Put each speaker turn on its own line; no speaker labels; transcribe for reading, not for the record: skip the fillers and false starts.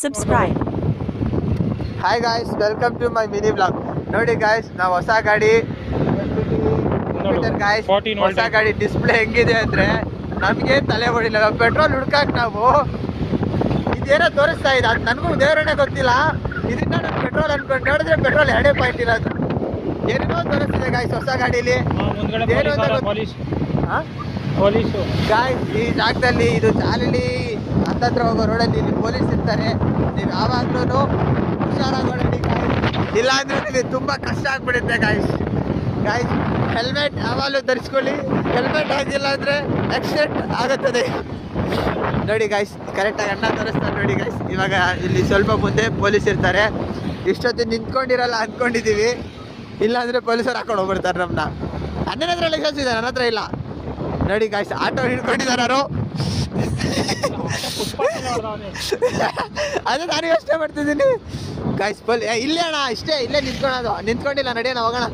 subscribe.
Hi guys, welcome to my mini blog. ನೋಡಿ guys, ನಾವು ಹೊಸ ಗಾಡಿ ಗಾಯ್ಸ್, ಹೊಸ ಗಾಡಿ ಡಿಸ್ಪ್ಲೇ ಹೆಂಗಿದೆ ಅಂದ್ರೆ ನಮಗೆ ತಲೆ ಹೊಡಿಲ್ಲ. ನಾವು ಪೆಟ್ರೋಲ್ ಹುಡ್ಕಕ್ ನಾವು ಇದೇನೋ ತೋರಿಸ್ತಾ ಇದೆ, ಅದು ನನಗೂ ದೇವರನ್ನೇ ಗೊತ್ತಿಲ್ಲ. ಇದನ್ನ ನಾನು ಪೆಟ್ರೋಲ್ ಅನ್ಕೊಂಡು ನೋಡಿದ್ರೆ ಪೆಟ್ರೋಲ್ 2 ಪಾಯಿಂಟ್ ಇರೋದು ಏನೇನೋ ತೋರಿಸ್ತಿದೆ ಗಾಯ್ಸ್ ಹೊಸ ಗಾಡೀಲಿ. ಗಾಯ್ಸ್, ಈ ಜಾಗದಲ್ಲಿ ಇದು ಚಾಲಲಿ ಹತ್ತತ್ರ ಹೋಗೋ ರೋಡಲ್ಲಿ ಇಲ್ಲಿ ಪೊಲೀಸ್ ಇರ್ತಾರೆ. ನೀವು ಯಾವಾಗ್ಲೂ ಹುಷಾರಾಗಿ ಓಡಾಡಿ ಗಾಯ್ಸ್, ಇಲ್ಲ ಅಂದ್ರೆ ನಿಮಗೆ ತುಂಬಾ ಕಷ್ಟ ಆಗ್ಬಿಡುತ್ತೆ ಗಾಯ್ಸ್. ಹೆಲ್ಮೆಟ್ ಯಾವಾಗಲೂ ಧರಿಸ್ಕೊಳ್ಳಿ. ಹೆಲ್ಮೆಟ್ ಆಗಿಲ್ಲ ಅಂದ್ರೆ ಆಕ್ಸಿಡೆಂಟ್ ಆಗುತ್ತದೆ. ನೋಡಿ ಗಾಯ್ಸ್, ಕರೆಕ್ಟಾಗಿ ಅಣ್ಣ ತೋರಿಸ್ತಾರೆ ನೋಡಿ ಗಾಯ್ಸ್. ಇವಾಗ ಇಲ್ಲಿ ಸ್ವಲ್ಪ ಮುಂದೆ ಪೊಲೀಸ್ ಇರ್ತಾರೆ. ಇಷ್ಟೊತ್ತು ನಿಂತ್ಕೊಂಡಿರಲ್ಲ ಅಂದ್ಕೊಂಡಿದ್ದೀವಿ, ಇಲ್ಲಾಂದ್ರೆ ಪೊಲೀಸರು ಹಾಕೊಂಡು ಹೋಗ್ಬಿಡ್ತಾರೆ ನಮ್ಮನ್ನ. ಅಣ್ಣನ ಹತ್ರ ಲೈಸೆನ್ಸ್ ಇದೆ, ನನ್ನ ಹತ್ರ ಇಲ್ಲ. ನೋಡಿ ಗಾಯ್ಸ್, ಆಟೋ ಹಿಡ್ಕೊಂಡಿದ್ದಾರೆ. ಅದೇ ನಾನು ಯೋಚನೆ ಮಾಡ್ತಿದ್ದೀನಿ ಗಾಯ್ಸ್. ಇಲ್ಲೇ ಅಣ್ಣ, ಇಷ್ಟೇ, ಇಲ್ಲೇ ನಿಂತ್ಕೊಳೋದು. ನಿಂತ್ಕೊಂಡಿಲ್ಲ, ನಡೆಯೋಣ ಹೋಗೋಣ.